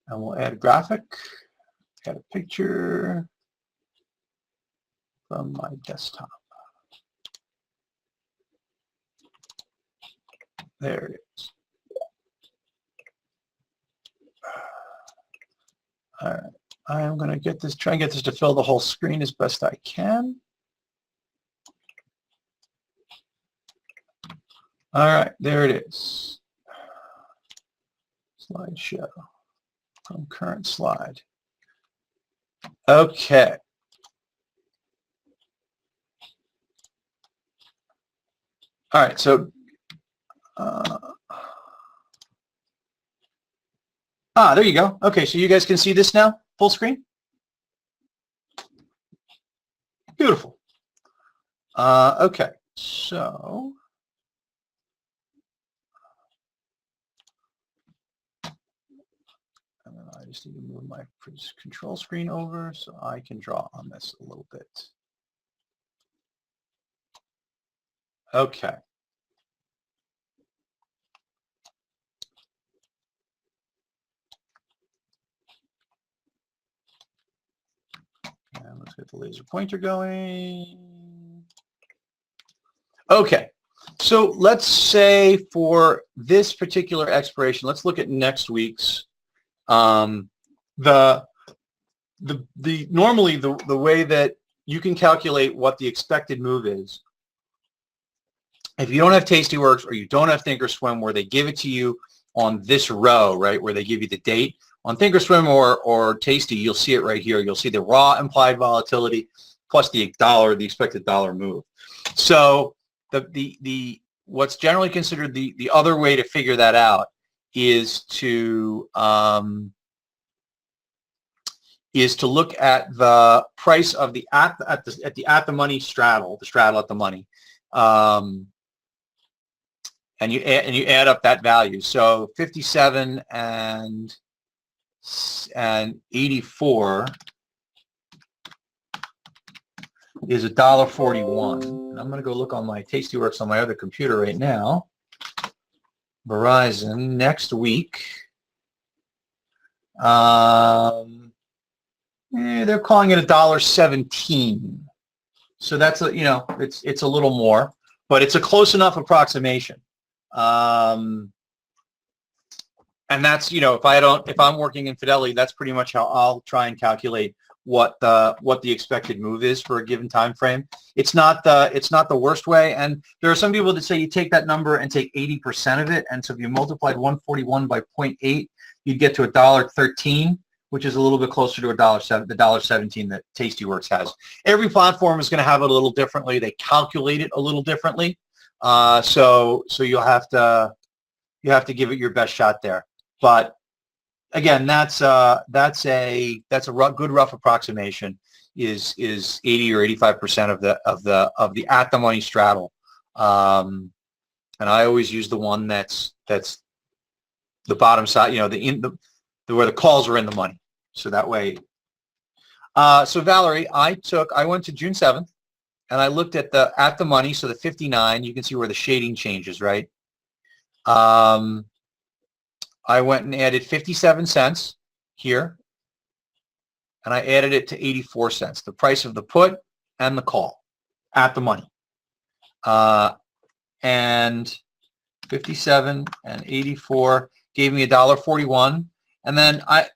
S1: And we'll add a graphic, add a picture from my desktop. There it is. All right, I'm going to try and get this to fill the whole screen as best I can. All right, there it is. Slideshow from current slide. Okay. All right, so there you go. Okay, so you guys can see this now, full screen? Beautiful. Okay, so I just need to move my control screen over so I can draw on this a little bit. Okay. And let's get the laser pointer going. Okay, so let's say for this particular expiration, let's look at next week's. Normally the way that you can calculate what the expected move is, if you don't have Tastyworks or you don't have Thinkorswim where they give it to you on this row, right, where they give you the date, on Thinkorswim or Tasty, you'll see it right here. You'll see the raw implied volatility plus the expected dollar move. So what's generally considered the other way to figure that out is to look at the price of the at the money straddle, the straddle at the money, and you add up that value. So 57 and 84 is $1.41. And I'm going to go look on my Tastyworks on my other computer right now. Verizon next week. They're calling it $1.17. So that's it's a little more, but it's a close enough approximation. And that's, if I'm working in Fidelity, that's pretty much how I'll try and calculate what the expected move is for a given time frame. It's not the worst way. And there are some people that say you take that number and take 80% of it. And so if you multiplied 141 by 0.8, you'd get to $1.13, which is a little bit closer to the $1.17 that Tastyworks has. Every platform is going to have it a little differently. They calculate it a little differently. So you'll have to give it your best shot there. But again, that's a good rough approximation is 80 or 85% of the at the money straddle. And I always use the one that's the bottom side, where the calls are in the money. So that way. So Valerie, I went to June 7th and I looked at the money. So the 59, you can see where the shading changes, right? I went and added 57 cents here, and I added it to 84 cents, the price of the put and the call at the money. And 57 and 84 gave me $1.41. And then I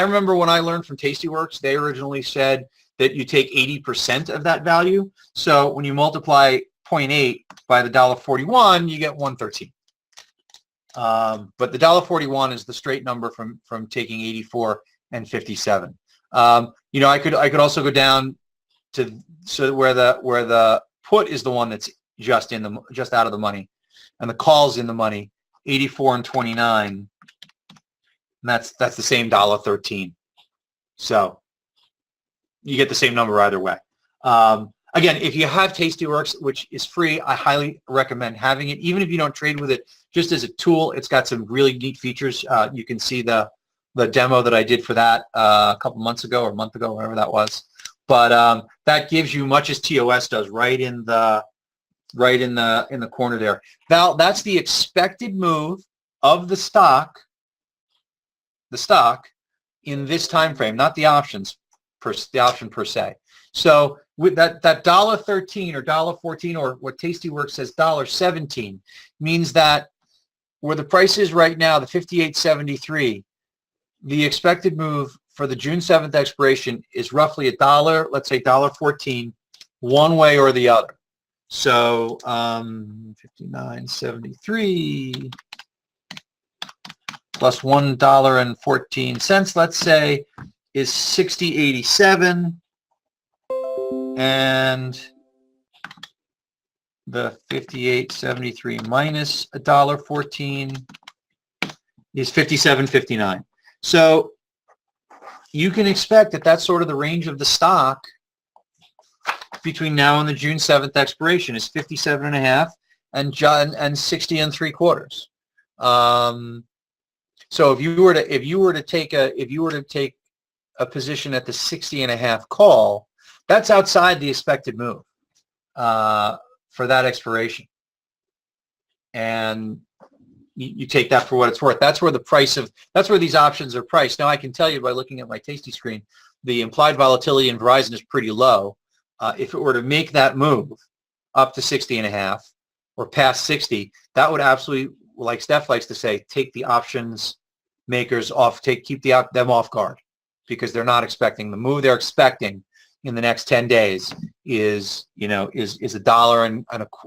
S1: remember when I learned from Tastyworks, they originally said that you take 80% of that value. So when you multiply 0.8 by the $1.41, you get 113. But the $1.41 is the straight number from taking 84 and 57. I could also go down to where the put is the one that's just out of the money, and the call's in the money, 84 and 29, and that's the same $1.13. So you get the same number either way. Again, if you have Tastyworks, which is free, I highly recommend having it. Even if you don't trade with it, just as a tool, it's got some really neat features. You can see the demo that I did for that a couple months ago or a month ago, whatever that was. But that gives you much as TOS does right in the corner there. Val, that's the expected move of the stock the stock in this time frame, not the options, the option per se. So with that $1.13 or $1.14, or what Tastyworks says $1.17, means that where the price is right now, the 58.73, the expected move for the June 7th expiration is roughly $1, let's say $1.14, one way or the other. So 59.73 plus $1.14, let's say, is 60.87, and the 58.73 minus $1.14 is 57.59. So you can expect that that's sort of the range of the stock between now and the June 7th expiration is 57.5 and 60.75. So if you were to take a position at the 60.5 call, that's outside the expected move for that expiration, and you take that for what it's worth. That's where these options are priced. Now I can tell you by looking at my Tasty screen, the implied volatility in Verizon is pretty low. If it were to make that move up to 60.5 or past 60, that would absolutely, like Steph likes to say, take the options makers off, keep them off guard, because they're not expecting the move. They're expecting in the next 10 days is $1 and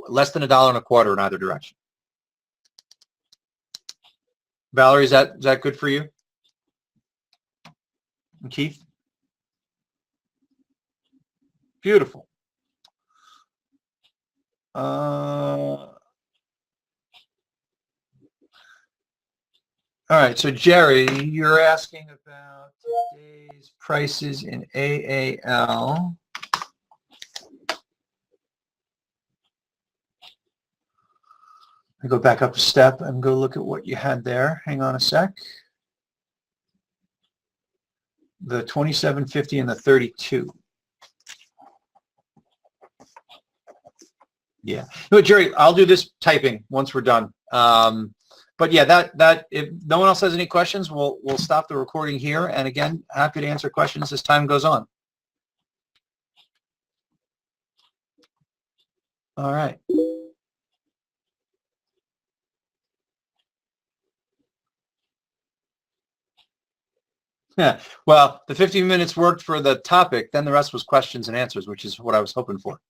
S1: less than $1.25 in either direction. Valerie, is that good for you? And Keith? Beautiful. All right, so Jerry, you're asking about today's prices in AAL. I go back up a step and go look at what you had there. Hang on a sec. The 27.50 and the 32. Yeah. No, Jerry, I'll do this typing once we're done. But yeah, that if no one else has any questions, we'll stop the recording here. And again, happy to answer questions as time goes on. All right. Yeah. Well, the 15 minutes worked for the topic. Then the rest was questions and answers, which is what I was hoping for.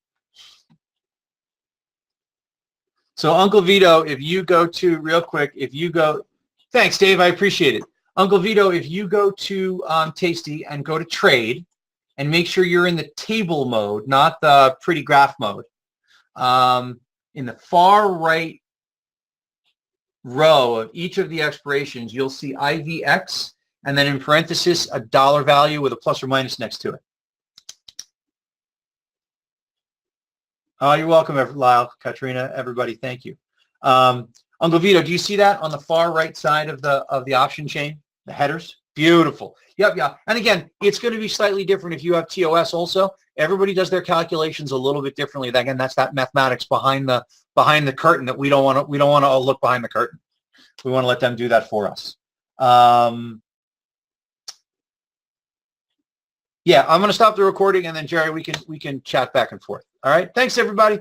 S1: So Uncle Vito, if you go to, real quick, thanks, Dave, I appreciate it. Uncle Vito, if you go to Tasty and go to trade and make sure you're in the table mode, not the pretty graph mode, in the far right row of each of the expirations, you'll see IVX, and then in parenthesis, a dollar value with a plus or minus next to it. Oh, you're welcome, Lyle, Katrina, everybody. Thank you. Uncle Vito, do you see that on the far right side of the option chain, the headers? Beautiful. Yep, yeah. And again, it's going to be slightly different if you have TOS also. Everybody does their calculations a little bit differently. Again, that's that mathematics behind the curtain that we don't want to look behind the curtain. We want to let them do that for us. Yeah, I'm going to stop the recording, and then Jerry, we can chat back and forth. All right. Thanks, everybody.